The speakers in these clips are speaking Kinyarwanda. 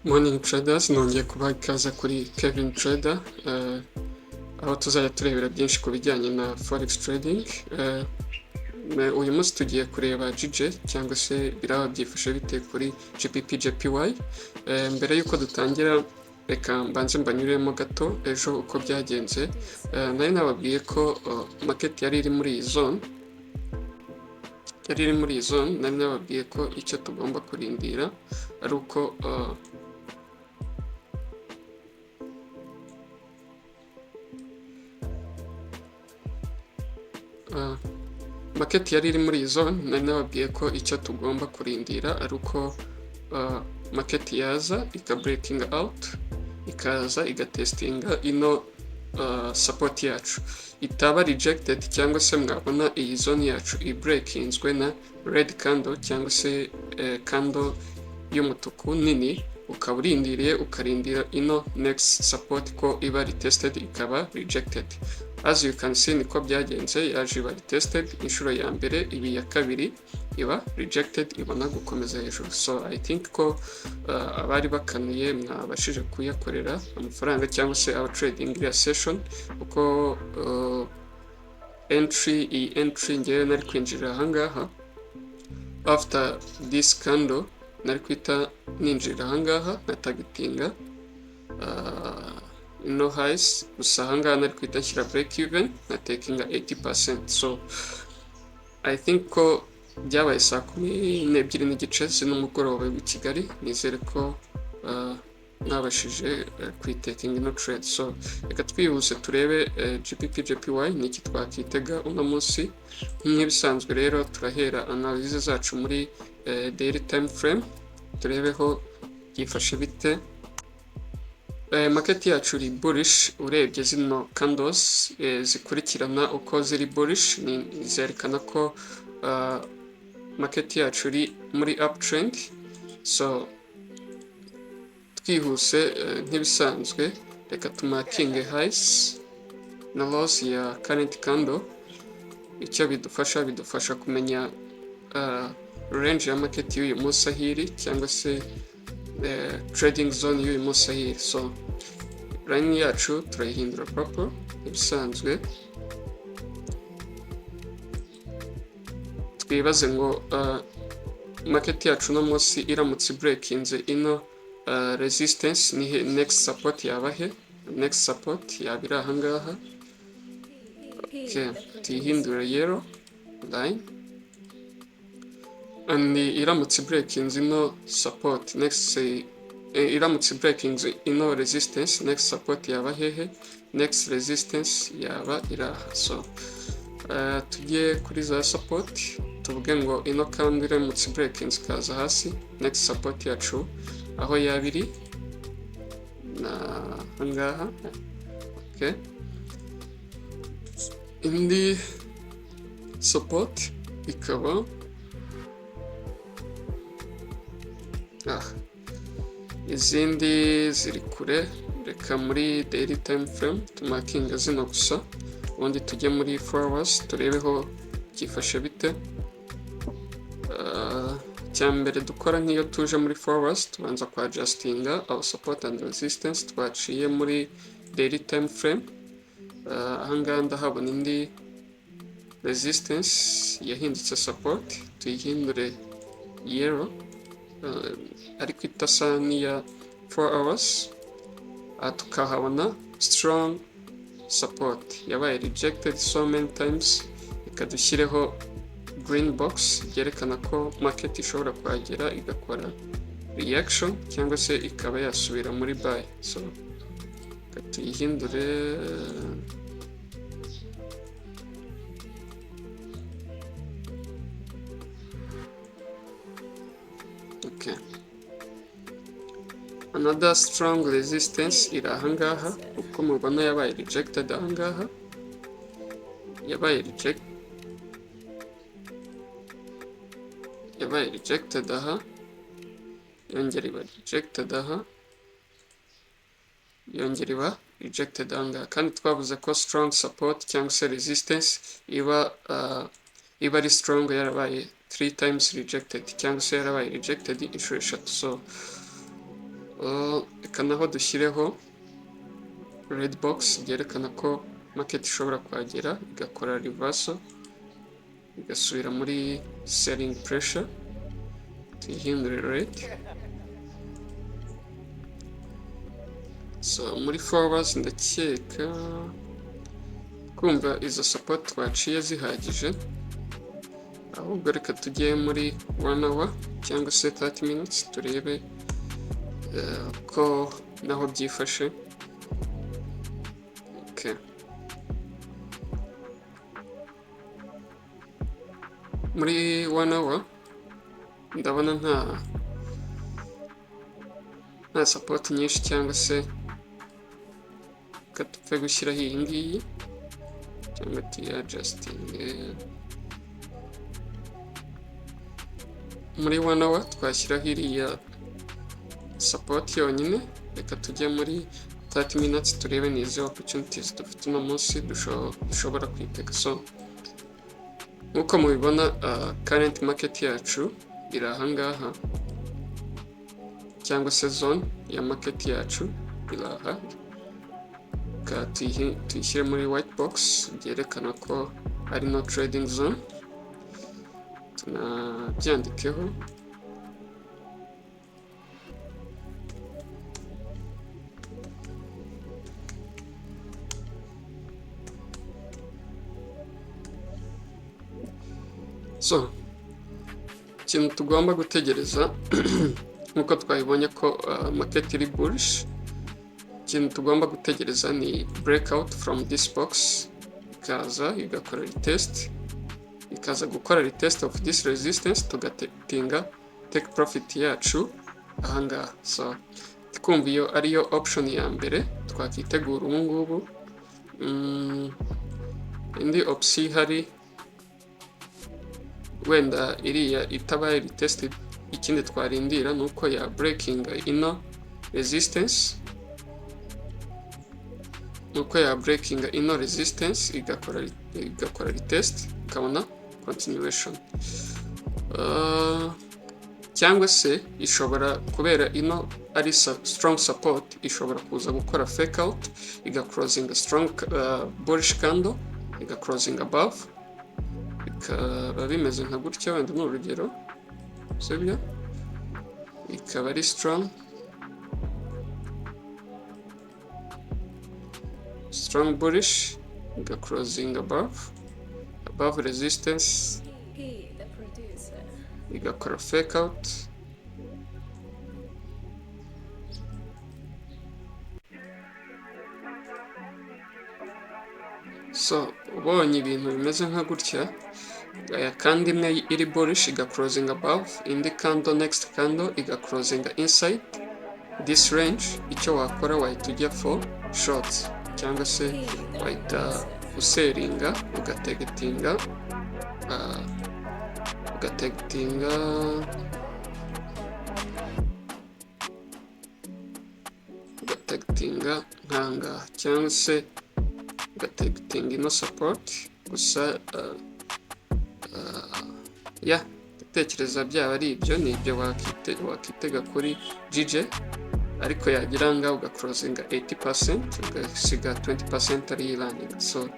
Morning traders, nongeye kubaha ikaze kuri Kevin Trader, aho tuzajya turebera byinshi ku bijyanye na Forex trading. Uyu munsi tugiye kureba GJ cyangwa se biraba byifashe bite kuri GBP JPY. Mbere y'uko dutangira reka mbanze mbanyuremo gato ejo uko byagenze. Nari nababwiye ko market yari iri muri iyi zone. Nari nababwiye ko icyo tugomba kurindira ari uko market yari iri muri iyi zone. Nari nababwiye ko icyo tugomba kurindira ari uko market yaza ika breaking out, ikaza igatestinga ino support yacu, itaba rejected cyangwa se mwabona iyi zone yacu i breakinzwe na red candle cyangwa se candle y'umutuku nini, ukaba urindiriye ukarindira ino next support ko iba retested ikaba rejected. As you can see niko byagenze, yaje iba retested inshuro ya mbere, ibi ya kabiri iba rejected, ibona gukomeza hejuru. So I think ko abari bakanuye mwabashije kuyakorera amafaranga cyangwa se aba trading iriya session, uko entry ngewe nari kwinjira ahangaha after this candle, nari kwita ninjira ahangaha na targetinga no highs, gusa ahangaha nari kwita nshyira break even na takinga 80%. So I think ko byabaye saa 12:30 z'umugoroba w'i Kigali. Nizere ko mwabashije kwitakinga ino trade. So reka twihuse turebe GBP JPY niki twakitega uno munsi. Nk'ibisanzwe rero turahera analyse zacu muri daily time frame, turebeho byifashe bite. Market yacu iri bullish, urebye zino candles zikurikirana uko ziri bullish zerekana ko market yacu iri muri uptrend. So twihuse nk'ibisanzwe reka tumakinge highs na lows ya current candle. Icyo bidufasha kumenya range ya market y'uyu munsi ahiri cyangwa se trading zone y'uyu munsi ahiri. So line yacu turayihindura purple ibisanzwe, twibaze ngo market yacu no munsi iramutse breakinze ino resistance, ni next support yabahe. Next support yabira ahangaha. Okay, tuyihindura yellow line, and iramutse breakinze ino support, next iramutse breakinze ino resistance, next support yaba hehe? Next resistance yaba iraha. So tujye kuri za support, tuvuge ngo ino kandi iramutse breakinze kaza hasi, next support yacu aho yabiri na hangaha. Okay, indi support ikaba izindi ziri kure. Reka muri daily time frame tumakinga zino gusa, ubundi tujye muri 4 hours turebeho byifashe bite. Cyambere dukora nk'iyo tuje muri 4 hours tubanza kwa adjustinga our support and resistance twaciye muri daily time frame. Ahangaha ndahabona indi resistance yahindutse support, tuyihindure yellow ariko itasa n'iya 4 hours. Tukahabona strong support yabaye rejected so many times, ikadushyireho green box byerekana ko market ishobora kuhagera igakora reaction cyangwa se ikaba yasubira muri buy. So tuyihindure okay. Another strong resistance iri ahangaha, uko mubona yabaye rejected ahangaha, yabaye rejected aha, yongera iba rejected aha, yongera iba rejected ahangaha. Kandi twavuze ko strong support cyangwa se resistance iba ari strong yarabaye 3 times rejected cyangwa se yarabaye rejected inshuro 3. So reka naho dushyireho red box byerekana ko market ishobora kuhagera igakora reversal igasubira muri selling pressure, tuyihindure red. So muri forwards ndakeka kumva izo support twaciye zihagije, ahubwo reka tujye muri 1 hour cyangwa se 30 minutes turebe ko naho byifashe. Okay. Muri 1 hour ndabona nta support nyinshi cyangwa se katupfe gushyiraho iyi ngiyi cyangwa tuyadjusting. Muri 1 hour twashyiraho iriya support yonyine, reka tujye muri 30 minutes turebe n'izi opportunities dufite uno munsi dushobora kwitega. So nkuko mubibona current market yacu iri ahangaha cyangwa se zone ya market yacu iri aha, tuyishyire muri white box byerekana ko ari no trading zone, tunabyandikeho. So ikintu tugomba gutegereza nkuko twabibonye ko market iri bullish, ikintu tugomba gutegereza ni breakout from this box, ikaza igakora retest, ikaza gukora retest of this resistance, tugatinga take profit yacu ahangaha. So twumva iyo ariyo option ya mbere twakitegura ubu ngubu. Indi option ihari wenda iriya itabaye retested, ikindi twarindira nuko ya breaking ino resistance, igakora retest ikabona continuation, cyangwa se ishobora kubera ino ari strong support ishobora kuza gukora fake out igaclosing a strong bullish candle igaclosing above, bikaba bimeze nka gutya wenda ni urugero sibyo, ikaba ari strong bullish igaclosing above resistance igakora fake out, so ubonye ibintu bimeze nka gutya kandi imwe iri bullish igaclosing above, indi candle next candle igaclosing inside this range, icyo wakora wahita ujya for shorts cyangwa se wahita useringa ugategetinga nkanga cyangwa se ugategetinga ino support. Gusa ndatekereza byaba ari ibyo, ni ibyo wakitega kuri GJ, ariko yagira nga ugaclosinga 80% ugasiga 20% ari running. So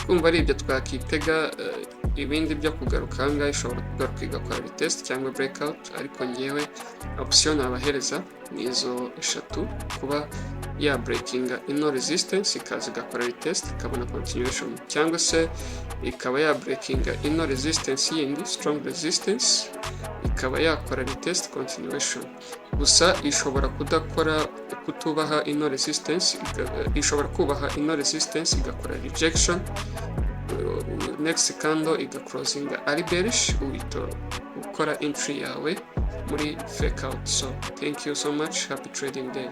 kumva ari ibyo twakitega, ibindi byo kugaruka ahangaha ishobora kugaruka igakora retest cyangwa breakout, ariko ngewe option nabahereza ni izo eshatu, kuba ya breakinga ino resistance ikaza igakora retest ikabona continuation, cyangwa se ikaba ya breakinga ino resistance yindi strong resistance ikaba yakora retest continuation. Gusa ishobora kutubaha ino resistance, ishobora kubaha ino resistance igakora rejection, next candle igaclosing ari bearish, uhita ukora entry yawe muri fake out. So thank you so much, happy trading day.